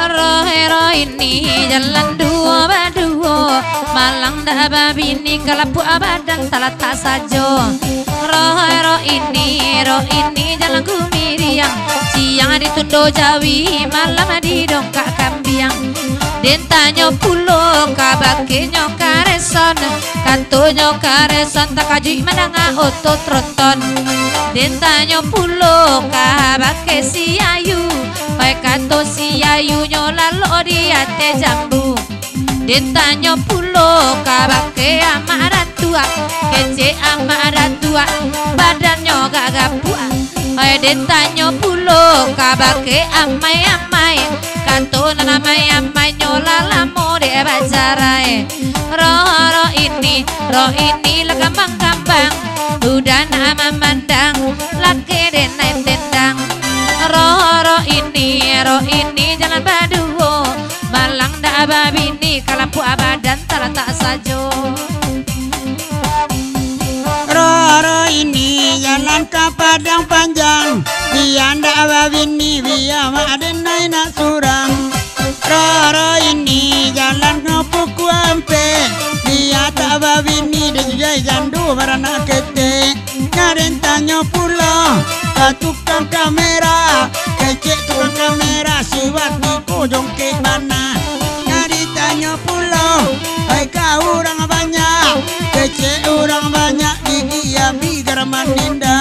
Roh ini jalan dua berdua, malang dah babini kalapu abadang salah tak sajo. Roh ini jalan kumiriang, siang ditundo Jawi, malam di dongkak kambiang. Dentanyo pulo kabakenyo kareson, kantonyo kareson tak kaju menanga oto tronton. Dentanyo pulo kabake si ayu, baik kanto si ayu nyolalo di ate jambu. Dentanyo pulo kabake amaran tua, kece amaran tua, badannya gagap buah. Dentanyo pulo kabake amai-amai, kanto namai-amai nyolalamu de bacarai. Roh ini legambang-gambang, udah nama mandang laki denai tendang. Roh ini jalan baduo, malang dah babini kalampu abadan tak tak sajo. Roh ini jalan ke padang panjang, dia ndak babini dia madenai nak surang. Roh ini jalan ke puku ampe, dia tak babini dan juga jandu marana ketek. Karen tanya pula ke tukang kamera, kecek tukang kamera si waktu ku jongke mana. Kari tanya pula, hai kau orang banyak, kecek orang banyak gigi ya bigar maninda.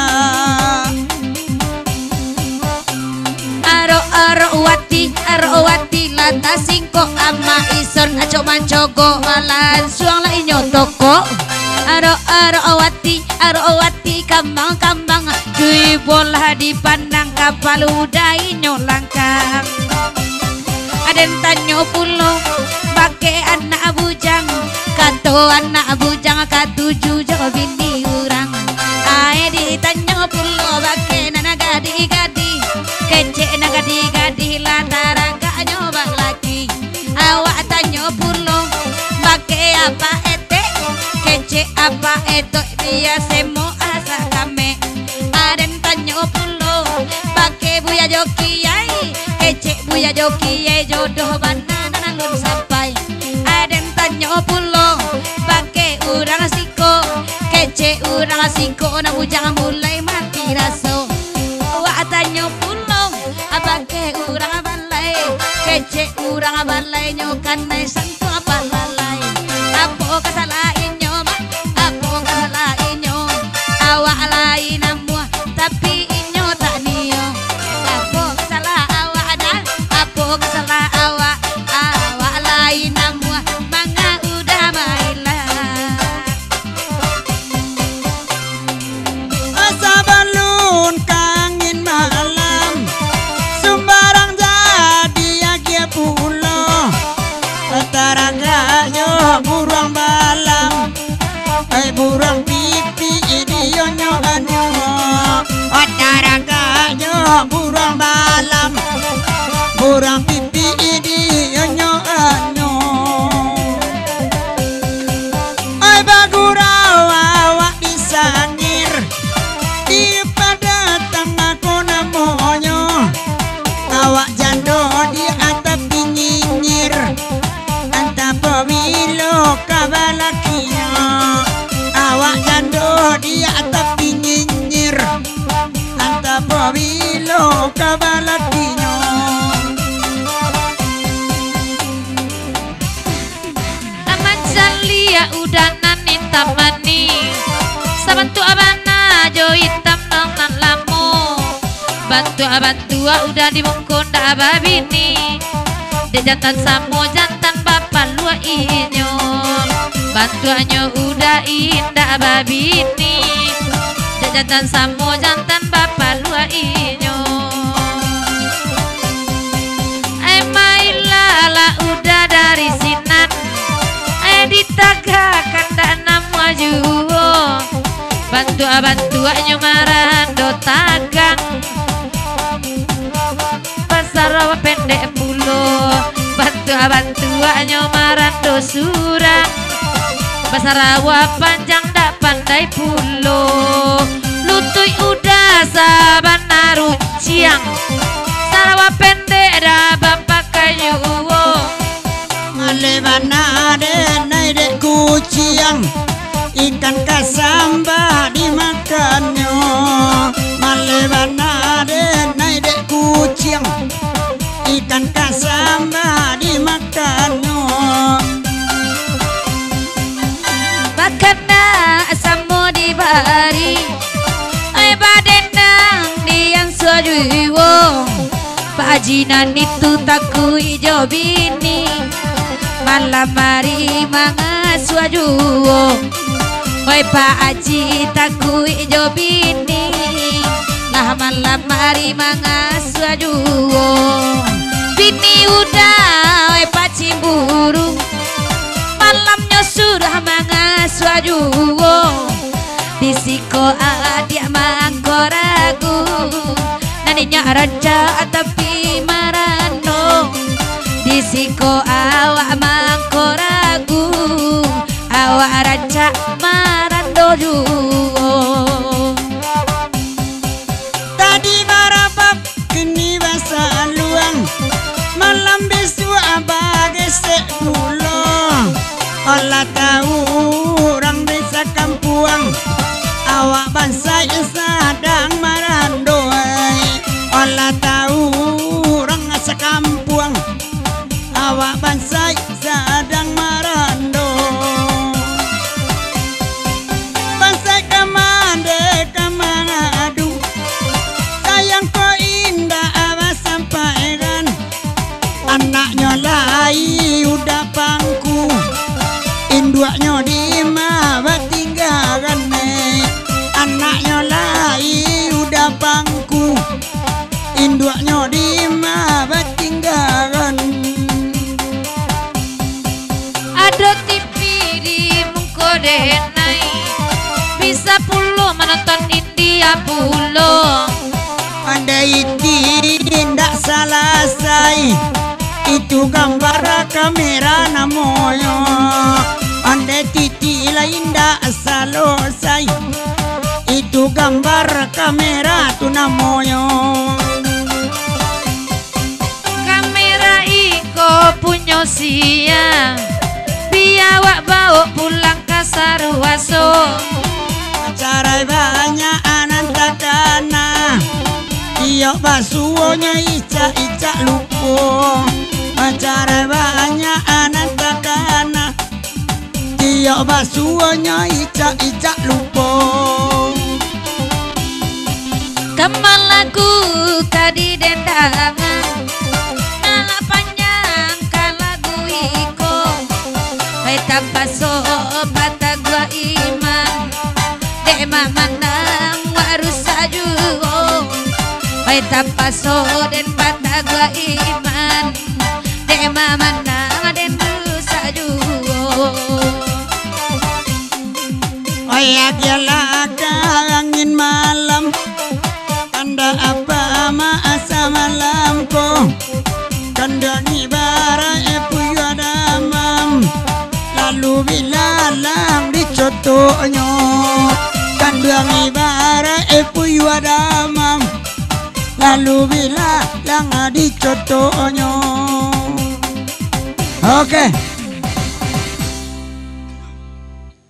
Aro-wati lata singko ama ison aco mancogo malan suang lai nyotoko. Aro-wati kambang-kambang dui bola dipandang kapal udai nyolangkang. Aden tanyo pulo pake anak bujang, kanto anak bujang katuju jago bini urang. Ae di tanyo pulo pake nana gadi-gadi, kece na gadi-gadi lantaran gak nyoba lagi. Awak tanyo pulo pake apa ete, kece apa eto dia semo asa kame. Aden tanyo pulo pake buya joki yai, kece buya joki yai jodoh banana nalun sampai. Aden tanyo pulo pake urang siko, kece urang siko na bujang mulai mati raso. Awak tanyo pulo pake urang balai, kece urang balai nyokan nai santo apa lalai. Apo kasalahin nyo mak, apo kasalahin nyo, awak lain namua tapi inyo tak niyo. Apo salah awak dah, apo salah awak, awak lain namua mangga udah bailah. Asa balun kangin malam, sembarang jadi agia pulo. Taranganya burung balam, burung pipi ini nyo anyo. Taranganya burung balam, burung pipi ini nyo anyo. Ai bagurau awak disangir di pada tengah kona monyo. Awak jando di atap nyinyir, antap pemilu kabalakinya. Awak jando di atap nyinyir, antap pemilu kabalakinya. Aman salia udah nanin tamani, sabantu abana jo hitam nongan lamu. Bantu udah dibungkun dah babini, de jantan samo jantan bapak lua inyo. Bantuannya udah indah babini, de jantan samo jantan bapak lua inyo. Mailala udah dari sinan, ditagakan dak nama juo. Bantuannya marahan do tagang, pasar rawa pendek pulo. Bantuannya maran do surang, pasar rawa panjang dak pandai pulo. Lutui udah sabana ruciang, sarawa pendek dah bapak kayu dan kasamba dimakannya. Makana samo dibari ai badenang diang suajuwo pajinan itu taku ijo bini malam hari mangasuajuwo oi Pak Aji taku ijo bini lah malam hari mangasuajuwo bini udah oi Pak Cimburu malam nyosur mangasuajuwo disiko adia mangkoragu naninya raja tapi marano disiko awak mangkoragu awak raja marando juwo tadi barabab kini basa luang malam besu abage sekulo olah tahu orang desa kampuang awak bangsa sadang marando olah tahu orang sekampuang awak bangsa sadang marando bangsa kamande kamangadu sayang ko indah awas sampaikan anaknya lai udah pangku induaknya di mawat tinggalkan anaknya lai udah pangku induaknya di mawat tinggalkan ada TV di mungkodenai bisa pulo menonton India pulo andai tidak salah say itu gambar kamera namoyo andai titi lain dak salosai itu gambar kamera tu namoyo kamera iko punya sia biawak bawa pulang ke Sarwaso acara banyak anak takana iya basuonya ica lupo acara banyak anak takana iya basuonya ica lupo kemal lagu kadi dendangan nala panjang kalagu iko hai tapaso bata gua iman de mamanang warus sajuo hai tapaso den bata gua iman de mamanang den sajuo ayak yala angin malam tanda apa masa malamku kanda ngibara puyu adamam lalu bilalang dicotonya kanda ngibara puyu adamam lalu bilalang dicotonya. Oke.